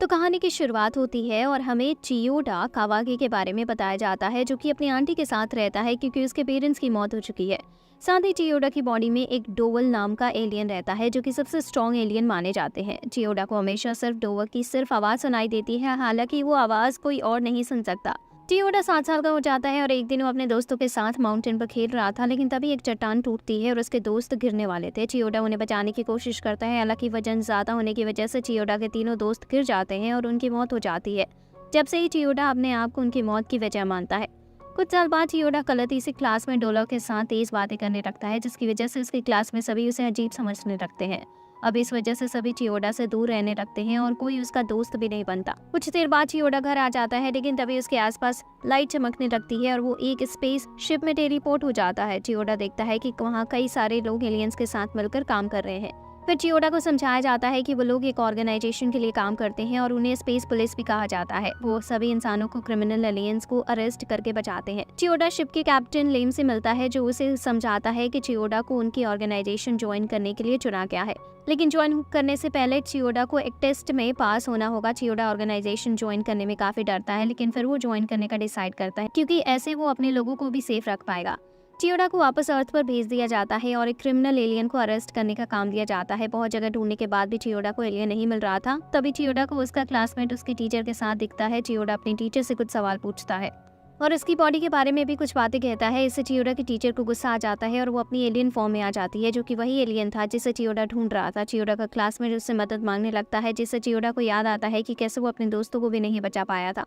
कहानी की शुरुआत होती है और हमें चियोडा कावागी के बारे में बताया जाता है, जो कि अपनी आंटी के साथ रहता है क्योंकि उसके पेरेंट्स की मौत हो चुकी है। साथ ही चियोडा की बॉडी में एक डोवल नाम का एलियन रहता है, जो कि सबसे स्ट्रॉन्ग एलियन माने जाते हैं। चियोडा को हमेशा सिर्फ डोवल की सिर्फ आवाज सुनाई देती है, हालांकि वो आवाज कोई और नहीं सुन सकता। चियोडा 7 साल का हो जाता है और एक दिन वो अपने दोस्तों के साथ माउंटेन पर खेल रहा था, लेकिन तभी एक चट्टान टूटती है और उसके दोस्त गिरने वाले थे। चियोडा उन्हें बचाने की कोशिश करता है, हालांकि वजन ज्यादा होने की वजह से चियोडा के तीनों दोस्त गिर जाते हैं और उनकी मौत हो जाती है। जब से ही चियोडा अपने आप को उनकी मौत की वजह मानता है। कुछ साल बाद चियोडा गलती से क्लास में डोला के साथ तेज बातें करने लगता है, जिसकी वजह से उसकी क्लास में सभी उसे अजीब समझने लगते हैं। अब इस वजह से सभी चियोडा से दूर रहने लगते हैं और कोई उसका दोस्त भी नहीं बनता। कुछ देर बाद चियोडा घर आ जाता है, लेकिन तभी उसके आसपास लाइट चमकने लगती है और वो एक स्पेस शिप में टेलीपोर्ट हो जाता है। चियोडा देखता है कि वहाँ कई सारे लोग एलियंस के साथ मिलकर काम कर रहे हैं। फिर चियोडा को समझाया जाता है कि वो लोग एक ऑर्गेनाइजेशन के लिए काम करते हैं और उन्हें स्पेस पुलिस भी कहा जाता है। वो सभी इंसानों को क्रिमिनल एलियंस को अरेस्ट करके बचाते हैं। चियोडा शिप के कैप्टन लेम से मिलता है, जो उसे समझाता है कि चियोडा को उनकी ऑर्गेनाइजेशन ज्वाइन करने के लिए चुना गया है, लेकिन ज्वाइन करने से पहले चियोडा को एक टेस्ट में पास होना होगा। चियोडा ऑर्गेनाइजेशन ज्वाइन करने में काफी डरता है, लेकिन फिर वो ज्वाइन करने का डिसाइड करता है, क्योंकि ऐसे वो अपने लोगों को भी सेफ रख पाएगा। चियोडा को वापस अर्थ पर भेज दिया जाता है और एक क्रिमिनल एलियन को अरेस्ट करने का काम दिया जाता है। बहुत जगह ढूंढने के बाद भी चियोडा को एलियन नहीं मिल रहा था। तभी चियोडा को उसका क्लासमेट उसके टीचर के साथ दिखता है। चियोडा अपनी टीचर से कुछ सवाल पूछता है और उसकी बॉडी के बारे में भी कुछ बातें कहता है। इससे चियोडा की टीचर को गुस्सा आ जाता है और वो अपनी एलियन फॉर्म में आ जाती है, जो कि वही एलियन था जिसे चियोडा ढूंढ रहा था। चियोडा का क्लासमेट उससे मदद मांगने लगता है, जिससे चियोडा को याद आता है कि कैसे वो अपने दोस्तों को भी नहीं बचा पाया था।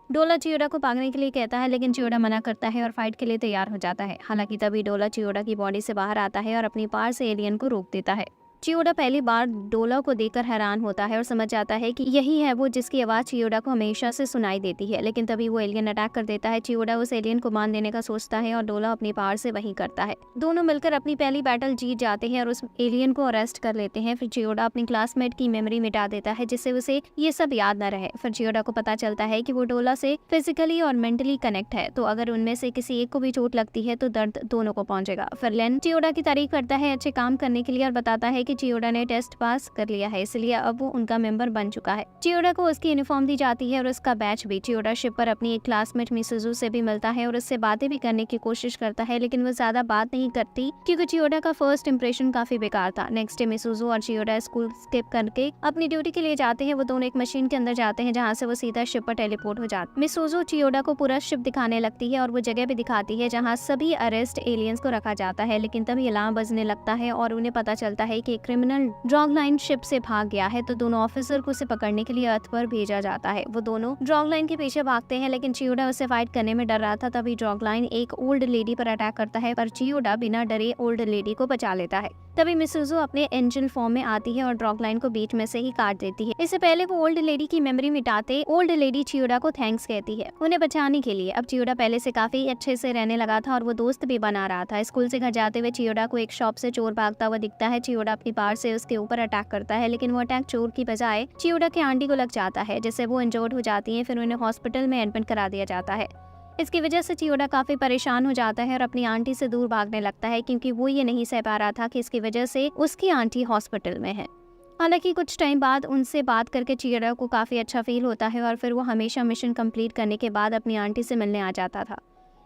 डोला चियोडा को भागने के लिए कहता है, लेकिन चियोडा मना करता है और फाइट के लिए तैयार हो जाता है। हालांकि तभी डोला चियोडा की बॉडी से बाहर आता है और अपनी पावर से एलियन को रोक देता है। चियोडा पहली बार डोला को देखकर हैरान होता है और समझ जाता है कि यही है वो जिसकी आवाज चियोडा को हमेशा से सुनाई देती है। लेकिन तभी वो एलियन अटैक कर देता है। चियोडा उस एलियन को मान देने का सोचता है और डोला अपनी पावर से वही करता है। दोनों मिलकर अपनी पहली बैटल जीत जाते हैं और उस एलियन को अरेस्ट कर लेते हैं। फिर चियोडा अपनी क्लासमेट की मेमोरी मिटा देता है, जिससे उसे ये सब याद न रहे। फिर चियोडा को पता चलता है कि वो डोला से फिजिकली और मेंटली कनेक्ट है, तो अगर उनमें से किसी एक को भी चोट लगती है तो दर्द दोनों को पहुंचेगा। फिर लेन चियोडा की तारीफ करता है अच्छे काम करने के लिए और बताता है कि चियोडा ने टेस्ट पास कर लिया है, इसलिए अब वो उनका मेंबर बन चुका है। चियोडा को उसकी यूनिफॉर्म दी जाती है और उसका बैच भी। चियोडा शिप पर अपनी एक क्लासमेट मिसुजू से भी मिलता है और उससे बातें भी करने की कोशिश करता है, लेकिन वो ज्यादा बात नहीं करती क्योंकि चियोडा का फर्स्ट इंप्रेशन काफी बेकार था। नेक्स्ट डे मिसुजू और चियोडा स्कूल स्किप करके अपनी ड्यूटी के लिए जाते हैं। वो दोनों एक मशीन के अंदर जाते हैं, जहाँ से वो सीधा शिप पर टेलीपोर्ट हो जाते। मिसुजू चियोडा को पूरा शिप दिखाने लगती है और वो जगह भी दिखाती है जहाँ सभी अरेस्ट एलियंस को रखा जाता है। लेकिन तभी अलार्म बजने लगता है और उन्हें पता चलता है कि क्रिमिनल ड्रॉगलाइन शिप से भाग गया है, तो दोनों ऑफिसर को उसे पकड़ने के लिए अर्थ पर भेजा जाता है। वो दोनों ड्रॉगलाइन के पीछे भागते हैं, लेकिन चियोडा उससे फाइट करने में डर रहा था। तभी ड्रॉगलाइन एक ओल्ड लेडी पर अटैक करता है, पर चियोडा बिना डरे ओल्ड लेडी को बचा लेता है। तभी मिसुजू अपने एंजल फॉर्म में आती है और ड्रॉगलाइन को बीच में से ही काट देती है। इससे पहले वो ओल्ड लेडी की मेमोरी मिटाते ओल्ड लेडी चियोडा को थैंक्स कहती है उन्हें बचाने के लिए। अब चियोडा पहले से काफी अच्छे से रहने लगा था और वो दोस्त भी बना रहा था। स्कूल से घर जाते हुए चियोडा को एक शॉप से चोर भागता हुआ दिखता है। चियोडा अपनी पावर से उसके ऊपर अटैक करता है, लेकिन वो अटैक चोर की बजाय चियोडा के आंटी को लग जाता है, जिससे वो इंजर्ड हो जाती है। फिर उन्हें हॉस्पिटल में एडमिट करा दिया जाता है। इसकी वजह से चियोडा काफी परेशान हो जाता है और अपनी आंटी से दूर भागने लगता है, क्योंकि वो ये नहीं सह पा रहा था कि इसकी वजह से उसकी आंटी हॉस्पिटल में है। हालांकि कुछ टाइम बाद उनसे बात करके चियोडा को काफी अच्छा फील होता है और फिर वो हमेशा मिशन कंप्लीट करने के बाद अपनी आंटी से मिलने आ जाता था।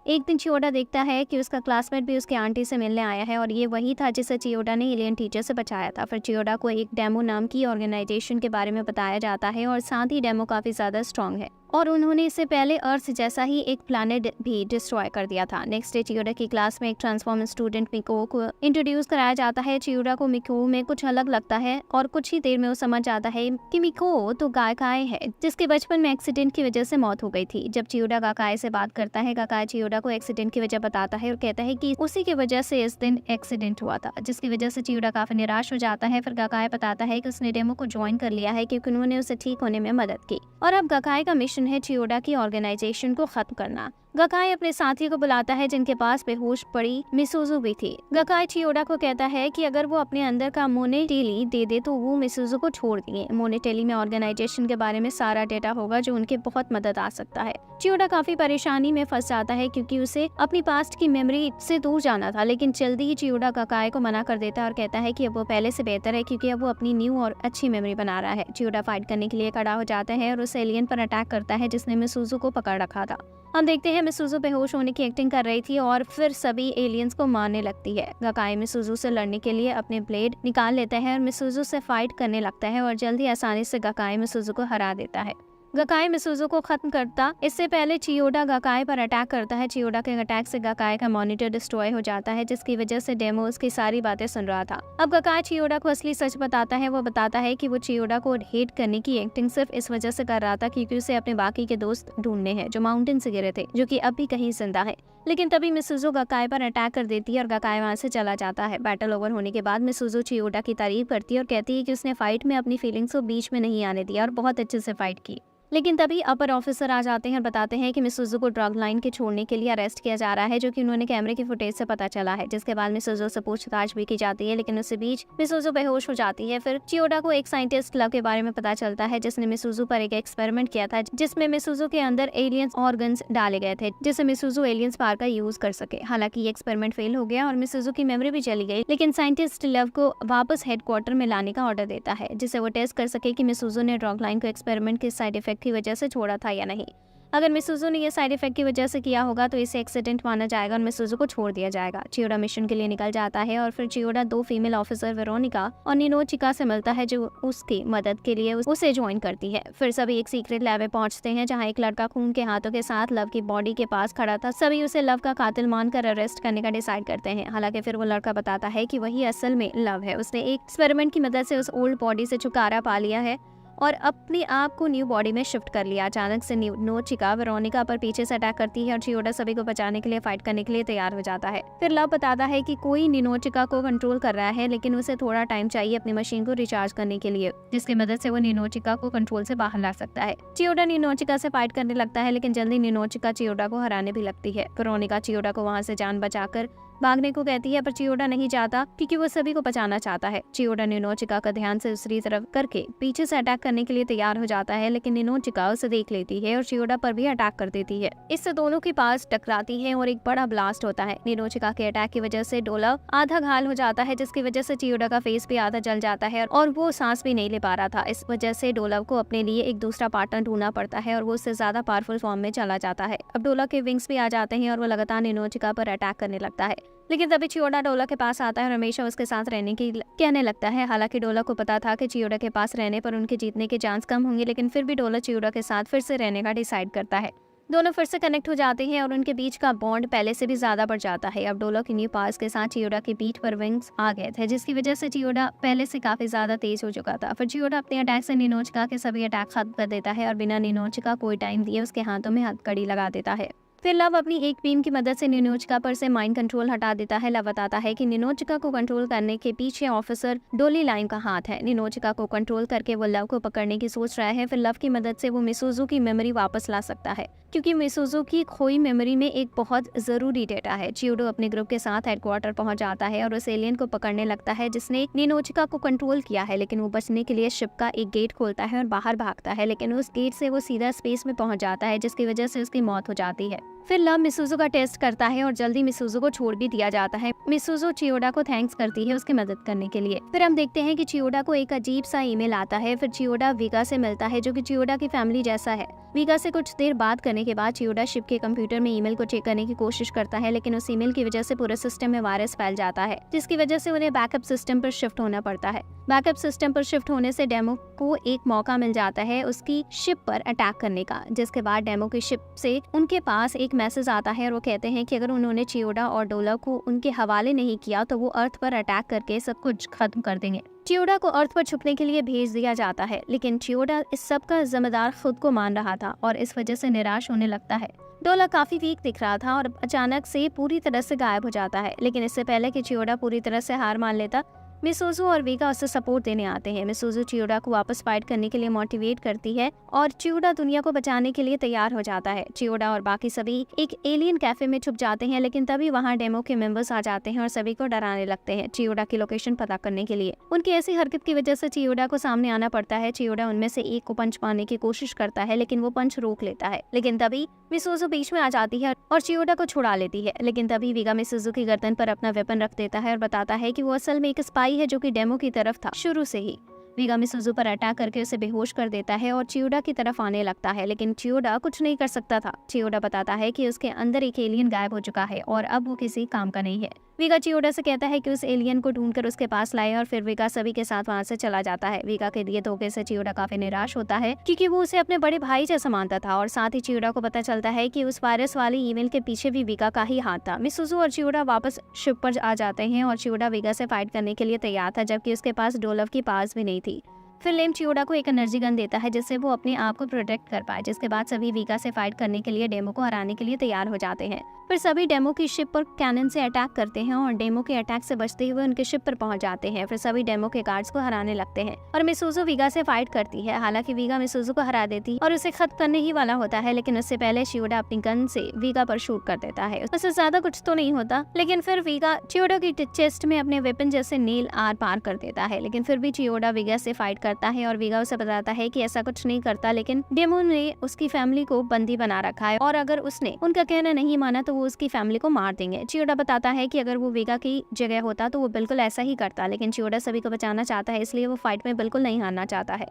एक दिन चियोडा देखता है कि उसका क्लासमेट भी उसकी आंटी से मिलने आया है और ये वही था जिसे चियोडा ने एलियन टीचर से बचाया था। फिर चियोडा को एक डेमो नाम की ऑर्गेनाइजेशन के बारे में बताया जाता है और साथ ही डेमो काफी ज्यादा स्ट्रॉन्ग है और उन्होंने इससे पहले अर्थ जैसा ही एक प्लैनेट भी डिस्ट्रॉय कर दिया था। नेक्स्ट डे चियोडा की क्लास में एक ट्रांसफॉर्मर स्टूडेंट मिको को इंट्रोड्यूस कराया जाता है। चियोडा को मिको में कुछ अलग लगता है और कुछ ही देर में वो समझ आता है कि मिको तो गाकाए है, जिसके बचपन में एक्सीडेंट की वजह से मौत हो गई थी। जब चियोडा गाकाए से बात करता है, गाकाए चियोडा को एक्सीडेंट की वजह बताता है और कहता है कि उसी की वजह से इस दिन एक्सीडेंट हुआ था, जिसकी वजह से चियोडा काफी निराश हो जाता है। फिर गाकाए बताता है कि उसने डेमो को ज्वाइन कर लिया है क्योंकि उन्होंने उसे ठीक होने में मदद की और अब गाकाए का मिशन है चियोडा की ऑर्गेनाइजेशन को खत्म करना। गकाई अपने साथी को बुलाता है जिनके पास बेहोश पड़ी मिसुजू भी थी। गकाई चियोडा को कहता है कि अगर वो अपने अंदर का मोनेटेली दे दे तो वो मिसुजू को छोड़ दिए। मोनेटेली में ऑर्गेनाइजेशन के बारे में सारा डेटा होगा जो उनके बहुत मदद आ सकता है। चियोडा काफी परेशानी में फंस जाता है क्योंकि उसे अपनी पास्ट की मेमोरी से दूर जाना था, लेकिन जल्दी ही चियोडा गकाई को मना कर देता है और कहता है कि अब वो पहले से बेहतर है क्योंकि अब वो अपनी न्यू और अच्छी मेमोरी बना रहा है। चियोडा फाइट करने के लिए खड़ा हो जाता है और उस एलियन पर अटैक करता है जिसने मिसुजू को पकड़ रखा था। हम देखते हैं मिसुजू बेहोश होने की एक्टिंग कर रही थी और फिर सभी एलियंस को मारने लगती है। गकाई मिसुजू से लड़ने के लिए अपने ब्लेड निकाल लेता है और मिसुजू से फाइट करने लगता है और जल्दी आसानी से गकाई मिसुजू को हरा देता है। गकाई मिसुजू को खत्म करता इससे पहले चियोडा गकाई पर अटैक करता है। चियोडा के अटैक से गकाई का मॉनिटर डिस्ट्रॉय हो जाता है जिसकी वजह से डेमो उसकी सारी बातें सुन रहा था। अब गकाई चियोडा को असली सच बताता है। वो बताता है कि वो चियोडा को हेट करने की एक्टिंग सिर्फ इस वजह से कर रहा था क्योंकि उसे अपने बाकी के दोस्त ढूंढने हैं जो माउंटेन से गिरे थे, जो कि अब भी कहीं जिंदा है। लेकिन तभी मिसुजू गकाई पर अटैक कर देती है और गकाई वहां से चला जाता है। बैटल ओवर होने के बाद मिसुजू चियोडा की तारीफ करती है और कहती है कि उसने फाइट में अपनी फीलिंग्स को बीच में नहीं आने दिया और बहुत अच्छे से फाइट की। लेकिन तभी अपर ऑफिसर आ जाते हैं और बताते हैं कि मिसुजू को ड्रग लाइन के छोड़ने के लिए अरेस्ट किया जा रहा है, जो कि उन्होंने कैमरे की फुटेज से पता चला है। जिसके बाद मिसुजू से पूछताछ भी की जाती है, लेकिन उसी बीच मिसुजू बेहोश हो जाती है। फिर चियोडा को एक साइंटिस्ट लव के बारे में पता चलता है जिसने मिसुजू पर एक एक्सपेरिमेंट किया था जिसमें मिसुजू के अंदर एलियंस ऑर्गन्स डाले गए थे जिससे मिसुजू एलियंस पावर का यूज कर सके। हालांकि ये एक्सपेरिमेंट फेल हो गया और मिसुजू की मेमोरी भी चली गई, लेकिन साइंटिस्ट लव को वापस हेडक्वार्टर में लाने का ऑर्डर देता है जिससे वो टेस्ट कर सके कि मिसुजू ने ड्रग लाइन को एक्सपेरिमेंट के साइड इफेक्ट की वजह से छोड़ा था या नहीं। अगर मिसुजू ने ये साइड इफेक्ट की वजह से किया होगा तो इसे एक्सीडेंट माना जाएगा और मिसुजू को छोड़ दिया जाएगा। चियोडा मिशन के लिए निकल जाता है और फिर चियोडा दो फीमेल ऑफिसर वेरोनिका और निनोचिका से मिलता है जो उसकी मदद के लिए उसे ज्वाइन करती है। फिर सभी एक सीक्रेट लैब में पहुंचते हैं जहां एक लड़का खून के हाथों के साथ लव की बॉडी के पास खड़ा था। सभी उसे लव का कातिल मानकर अरेस्ट करने का डिसाइड करते हैं। हालांकि फिर वो लड़का बताता है कि वही असल में लव है। उसने एक एक्सपेरिमेंट की मदद से उस ओल्ड बॉडी से छुटकारा पा लिया है और अपने आप को न्यू बॉडी में शिफ्ट कर लिया। अचानक से निनोचिका वेरोनिका पर पीछे से अटैक करती है और चियोडा सभी को बचाने के लिए फाइट करने के लिए तैयार हो जाता है। फिर लव बताता है कि कोई निनोचिका को कंट्रोल कर रहा है, लेकिन उसे थोड़ा टाइम चाहिए अपनी मशीन को रिचार्ज करने के लिए, जिसकी मदद से वो निनोचिका को कंट्रोल से बाहर ला सकता है। चियोडा निनोचिका से फाइट करने लगता है, लेकिन जल्दी निनोचिका चियोडा को हराने भी लगती है। वेरोनिका चियोडा को वहां से जान बचाकर भागने को कहती है, पर चियोडा नहीं चाहता क्योंकि वो सभी को बचाना चाहता है। चियोडा निनोचिका का ध्यान से दूसरी तरफ करके पीछे से अटैक करने के लिए तैयार हो जाता है, लेकिन निनोचिका उसे देख लेती है और चियोडा पर भी अटैक कर देती है। इससे दोनों के पास टकराती है और एक बड़ा ब्लास्ट होता है। निनोचिका के अटैक की वजह से डोला आधा घायल हो जाता है, जिसकी वजह से चियोडा का फेस भी आधा जल जाता है और वो सांस भी नहीं ले पा रहा था। इस वजह से डोलव को अपने लिए एक दूसरा पार्टनर ढूंढना पड़ता है और वो उससे ज्यादा पावरफुल फॉर्म में चला जाता है। अब डोला के विंग्स भी आ जाते हैं और वो लगातार निनोचिका पर अटैक करने लगता है, लेकिन तभी चियोडा डोला के पास आता है और हमेशा उसके साथ रहने की कहने लगता है। हालांकि डोला को पता था कि चियोडा के पास रहने पर उनके जीतने के चांस कम होंगे, लेकिन फिर भी डोला चियोडा के साथ फिर से रहने का डिसाइड करता है। दोनों फिर से कनेक्ट हो जाते हैं और उनके बीच का बॉन्ड पहले से भी ज्यादा बढ़ जाता है। अब डोला की न्यू पावर्स के साथ चियोडा की पीठ पर विंग्स आ गए थे, जिसकी वजह से चियोडा पहले से काफी ज्यादा तेज हो चुका था। फिर चियोडा अपने अटैक से निनोचिका के सभी अटैक खत्म कर देता है और बिना निनोचिका कोई टाइम दिए उसके हाथों में हथकड़ी लगा देता है। फिर लव अपनी एक बीम की मदद से निनोचिका पर से माइंड कंट्रोल हटा देता है। लव बताता है कि निनोचिका को कंट्रोल करने के पीछे ऑफिसर डोली लाइन का हाथ है। निनोचिका को कंट्रोल करके वो लव को पकड़ने की सोच रहा है। फिर लव की मदद से वो मिसुजू की मेमोरी वापस ला सकता है, क्योंकि मिसुजू की खोई मेमोरी में एक बहुत जरूरी डेटा है। चियोडा अपने ग्रुप के साथ हेडक्वार्टर पहुंच जाता है और उस एलियन को पकड़ने लगता है जिसने निनोचिका को कंट्रोल किया है, लेकिन वो बचने के लिए शिप का एक गेट खोलता है और बाहर भागता है, लेकिन उस गेट से वो सीधा स्पेस में पहुंच जाता है, जिसकी वजह से उसकी मौत हो जाती है। फिर लव मिसुजू का टेस्ट करता है और जल्दी मिसुजू को छोड़ भी दिया जाता है। मिसुजू चियोडा को थैंक्स करती है उसकी मदद करने के लिए। फिर हम देखते हैं कि चियोडा को एक अजीब सा ईमेल आता है। फिर चियोडा विगा से मिलता है, जो कि चियोडा की फैमिली जैसा है। विगा से कुछ देर बात करने के बाद चियोडा शिप के कंप्यूटर में ईमेल को चेक करने की कोशिश करता है, लेकिन उस ईमेल की वजह से पूरे सिस्टम में वायरस फैल जाता है, जिसकी वजह से उन्हें बैकअप सिस्टम पर शिफ्ट होना पड़ता है। बैकअप सिस्टम पर शिफ्ट होने से डेमो को एक मौका मिल जाता है उसकी शिप पर अटैक करने का, जिसके बाद डेमो की शिप से उनके पास एक मैसेज आता है और वो कहते हैं कि अगर उन्होंने चियोडा और डोला को उनके हवाले नहीं किया तो वो अर्थ पर अटैक करके सब कुछ खत्म कर देंगे। चियोडा को अर्थ पर छुपने के लिए भेज दिया जाता है, लेकिन चियोडा इस सब का जिम्मेदार खुद को मान रहा था और इस वजह से निराश होने लगता है। डोला काफी वीक दिख रहा था और अचानक से पूरी तरह से गायब हो जाता है, लेकिन इससे पहले कि चियोडा पूरी तरह से हार मान लेता, मिसोजो और वीगा उससे सपोर्ट देने आते हैं। मिसोजो चियोडा को वापस फाइट करने के लिए मोटिवेट करती है और चियोडा दुनिया को बचाने के लिए तैयार हो जाता है। चियोडा और बाकी सभी एक एलियन कैफे में छुप जाते हैं, लेकिन तभी वहाँ डेमो के मेंबर्स आ जाते हैं और सभी को डराने लगते हैं चियोडा की लोकेशन पता करने के लिए। उनकी ऐसी हरकत की वजह से चियोडा को सामने आना पड़ता है। चियोडा उनमें से एक को पंच मारने की कोशिश करता है, लेकिन वो पंच रोक लेता है। लेकिन तभी मिसोजो बीच में आ जाती है और चियोडा को छुड़ा लेती है। लेकिन तभी वीगा मिसोजो की गर्दन पर अपना वेपन रख देता है और बताता है कि वो असल में एक स्पाई है जो कि डेमो की तरफ था शुरू से ही। वीगा मिसोजो पर अटैक करके उसे बेहोश कर देता है और चियोडा की तरफ आने लगता है, लेकिन चियोडा कुछ नहीं कर सकता था। चियोडा बताता है कि उसके अंदर एक एलियन गायब हो चुका है और अब वो किसी काम का नहीं है। वीगा चियोडा से कहता है कि उस एलियन को ढूंढकर उसके पास लाए और फिर वीगा सभी के साथ वहां से चला जाता है। वीगा के दिए धोखे से चियोडा काफी निराश होता है क्योंकि वो उसे अपने बड़े भाई जैसा मानता था और साथ ही चियोडा को पता चलता है कि उस वायरस वाली ईमेल के पीछे भी वीगा का ही हाथ था। मिसोजो और चियोडा वापस शिप पर आ जाते हैं और चियोडा वीगा से फाइट करने के लिए तैयार था, जबकि उसके पास डोलव की पास भी नहीं थी। फिर लेम चियोडा को एक एनर्जी गन देता है जिससे वो अपने आप को प्रोटेक्ट कर पाए, जिसके बाद सभी वीगा से फाइट करने के लिए डेमो को हराने के लिए तैयार हो जाते हैं। फिर सभी डेमो की शिप पर कैनन से अटैक करते हैं और डेमो के अटैक से बचते हुए उनके शिप पर पहुंच जाते हैं। फिर सभी डेमो के गार्ड्स को हराने लगते हैं और मिसोजो वीगा से फाइट करती है। हालांकि वीगा मिसोजो को हरा देती और उसे खत्म करने ही वाला होता है, लेकिन उससे पहले चियोडा अपनी गन से वीगा पर शूट कर देता है। उससे ज्यादा कुछ तो नहीं होता, लेकिन फिर वीगा चियोडा की चेस्ट में अपने वेपन जैसे नेल आर पार कर देता है। लेकिन फिर भी चियोडा वीगा से फाइट करता है और वीगा उसे बताता है कि ऐसा कुछ नहीं करता, लेकिन डेमो ने उसकी फैमिली को बंदी बना रखा है और अगर उसने उनका कहना नहीं माना तो वो उसकी फैमिली को मार देंगे। चियोडा बताता है कि अगर वो वीगा की जगह होता तो वो बिल्कुल ऐसा ही करता, लेकिन चियोडा सभी को बचाना चाहता है, इसलिए वो फाइट में बिल्कुल नहीं हारना चाहता है।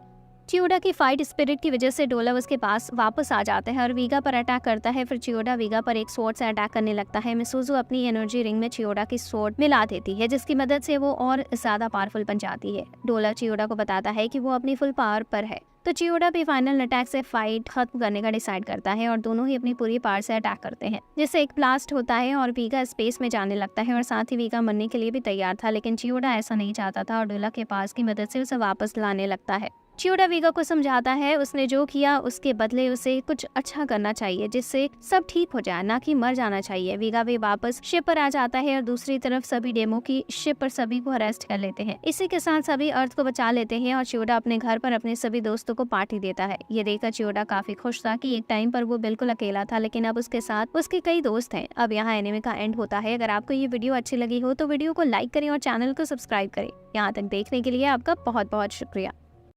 चियोडा की फाइट स्पिरिट की वजह से डोलव उसके पास वापस आ जाता है और वीगा पर अटैक करता है। फिर चियोडा वीगा पर एक स्वॉर्ड से अटैक करने लगता है। मिसोजो अपनी एनर्जी रिंग में चियोडा की स्वॉर्ड मिला देती है, जिसकी मदद से वो और ज्यादा पावरफुल बन जाती है। डोलव चियोडा को बताता है कि वो अपनी फुल पावर पर है, तो चियोडा भी फाइनल अटैक से फाइट खत्म करने का डिसाइड करता है और दोनों ही अपनी पूरी पावर से अटैक करते हैं, जिससे एक ब्लास्ट होता है और वीगा स्पेस में जाने लगता है और साथ ही वीगा मरने के लिए भी तैयार था, लेकिन चियोडा ऐसा नहीं चाहता था और डोला के पास की मदद से उसे वापस लाने लगता है। चियोडा वीगा को समझाता है उसने जो किया उसके बदले उसे कुछ अच्छा करना चाहिए जिससे सब ठीक हो जाए, ना कि मर जाना चाहिए। वीगा भी वापस शिप पर आ जाता है और दूसरी तरफ सभी डेमो की शिप पर सभी को अरेस्ट कर लेते हैं। इसी के साथ सभी अर्थ को बचा लेते हैं और चियोडा अपने घर पर अपने सभी दोस्तों को पार्टी देता है। ये देखकर चियोडा काफी खुश था कि एक टाइम पर वो बिल्कुल अकेला था, लेकिन अब उसके साथ उसके कई दोस्त हैं। अब यहाँ एनिमे का एंड होता है। अगर आपको ये वीडियो अच्छी लगी हो तो वीडियो को लाइक करें और चैनल को सब्सक्राइब करें। यहाँ तक देखने के लिए आपका बहुत बहुत शुक्रिया।